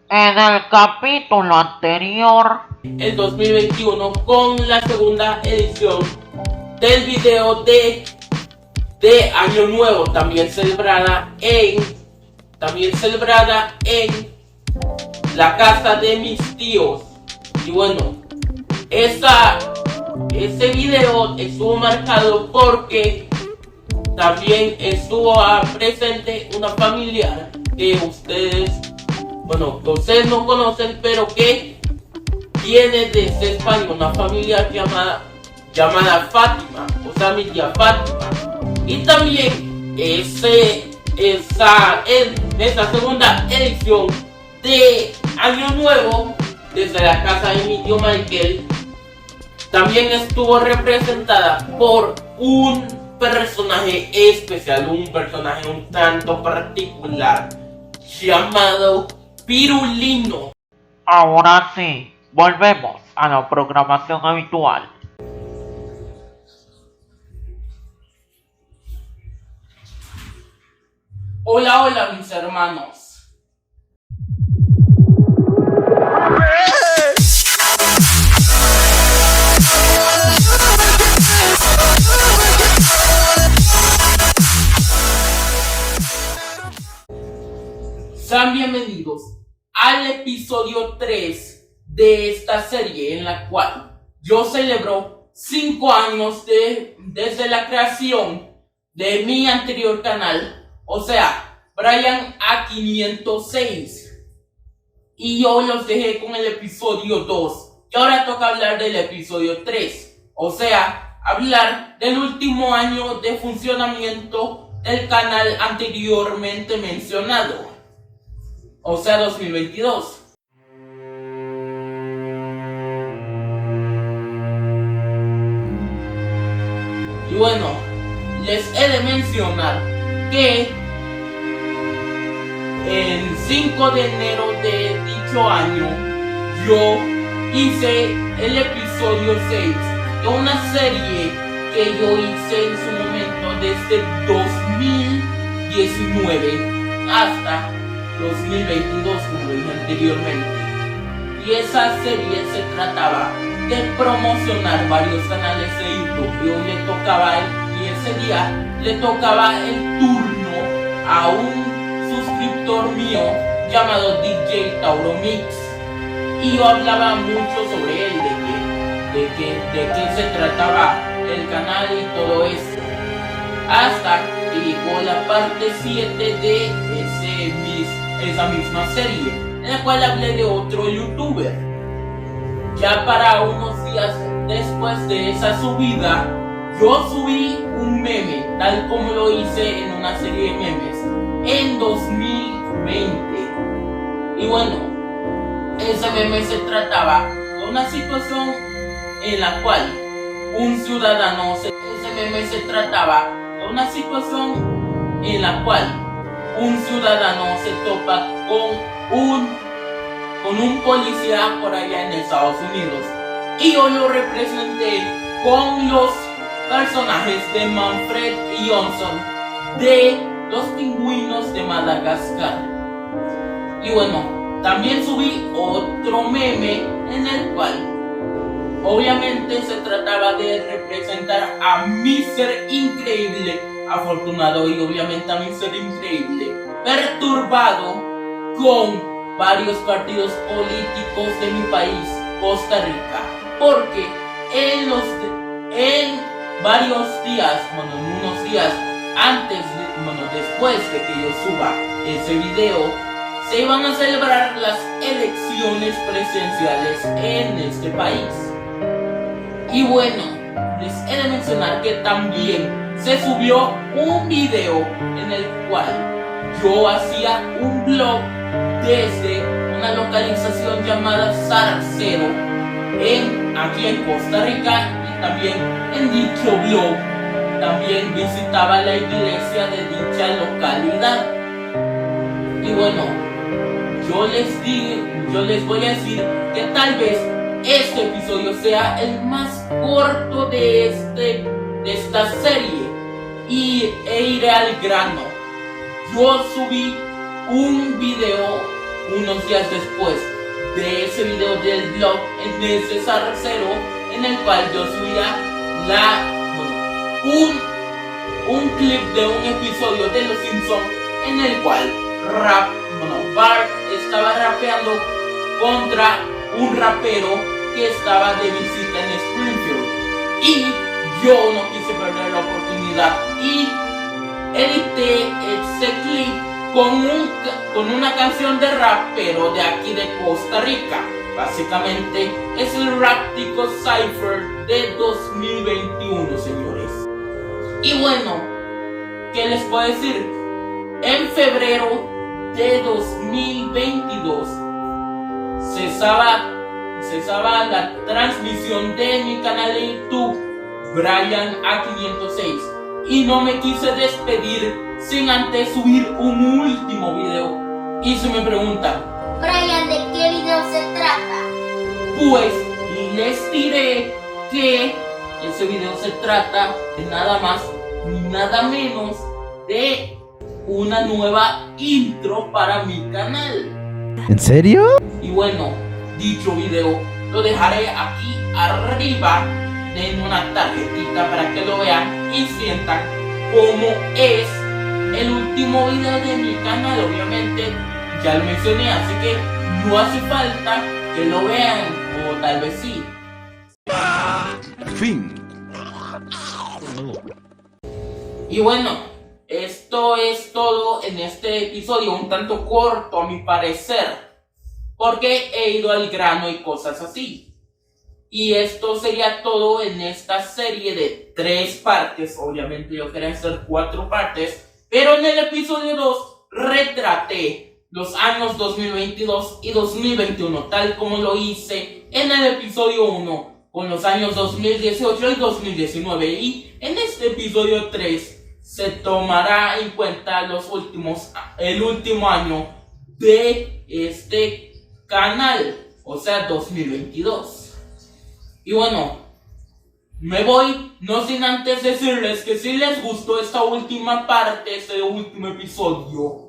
En el capítulo anterior, el 2021 con la segunda edición del video de Año Nuevo, también celebrada en la casa de mis tíos. Y bueno, ese video estuvo marcado porque también estuvo presente una familiar que ustedes no conocen, pero que viene desde España, una familia llamada Fátima, o sea, mi tía Fátima. Y también en esa segunda edición de Año Nuevo, desde la casa de mi tío Michael, también estuvo representada por un personaje especial, un personaje un tanto particular, llamado Pirulino. ahora sí, volvemos a la programación habitual. Hola, hola mis hermanos. Sean bienvenidos al episodio 3 de esta serie en la cual yo celebro 5 años desde la creación de mi anterior canal, o sea, Brian A506. Y yo los dejé con el episodio 2. Y ahora toca hablar del episodio 3. O sea, hablar del último año de funcionamiento del canal anteriormente mencionado. O sea, 2022. Y bueno, les he de mencionar que el 5 de enero de dicho año yo hice el episodio 6 de una serie que yo hice en su momento desde 2019 hasta 2022, como dije anteriormente. Y esa serie se trataba de promocionar varios canales de YouTube y ese día le tocaba el turno a un suscriptor mío llamado DJ Tauro Mix, y yo hablaba mucho sobre él, de qué se trataba el canal y todo eso, hasta que llegó la parte 7 de esa misma serie, en la cual hablé de otro youtuber. Ya para unos días después de esa subida, yo subí un meme, tal como lo hice en una serie de memes en 2020. Y bueno, ese meme se trataba de una situación en la cual un ciudadano se topa con un policía por allá en Estados Unidos. Y yo lo representé con los personajes de Manfred y Johnson de Los Pingüinos de Madagascar. Y bueno, también subí otro meme en el cual obviamente se trataba de representar a Mr. Increíble afortunado y obviamente a Mr. Increíble perturbado con varios partidos políticos de mi país, Costa Rica, porque en unos días después de que yo suba ese video, se iban a celebrar las elecciones presidenciales en este país. Y bueno, les he de mencionar que también se subió un video en el cual yo hacía un blog desde una localización llamada Zarcero aquí en Costa Rica, y también en dicho blog también visitaba la iglesia de dicha localidad. Y bueno, yo les voy a decir que tal vez este episodio sea el más corto de esta serie e iré al grano. Yo subí un video unos días después de ese video del blog de César Cero, en el cual yo subía un clip de un episodio de Los Simpsons en el cual Bart estaba rapeando contra un rapero que estaba de visita en Springfield, y yo no quise perder la oportunidad y edité ese clip con una canción de rap, pero de aquí de Costa Rica. Básicamente es el Raptico Cypher de 2021, señores. Y bueno, ¿qué les puedo decir? En febrero de 2022 cesaba la transmisión de mi canal de YouTube Brian A506, y no me quise despedir sin antes subir un último video. Y se me preguntan, Brian, ¿de qué video se trata? pues les diré que ese video se trata de nada más ni nada menos de una nueva intro para mi canal. ¿En serio? Y bueno, dicho video lo dejaré aquí arriba en una tarjetita para que lo vean y sientan cómo es el último video de mi canal. Obviamente ya lo mencioné, así que no hace falta que lo vean, o tal vez sí. Fin. Y bueno, esto es todo en este episodio, un tanto corto a mi parecer, porque he ido al grano y cosas así. Y esto sería todo en esta serie de 3 partes. Obviamente yo quería hacer 4 partes, pero en el episodio 2 retraté los años 2022 y 2021, tal como lo hice en el episodio 1 con los años 2018 y 2019. Y en este episodio 3 se tomará en cuenta el último año de este canal, o sea 2022. Y bueno, me voy, no sin antes decirles que si les gustó esta última parte, este último episodio,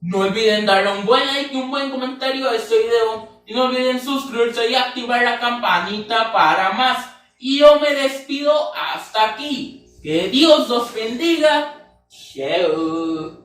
no olviden darle un buen like y un buen comentario a este video, y no olviden suscribirse y activar la campanita para más. Y yo me despido hasta aquí. Que Dios los bendiga. Chao.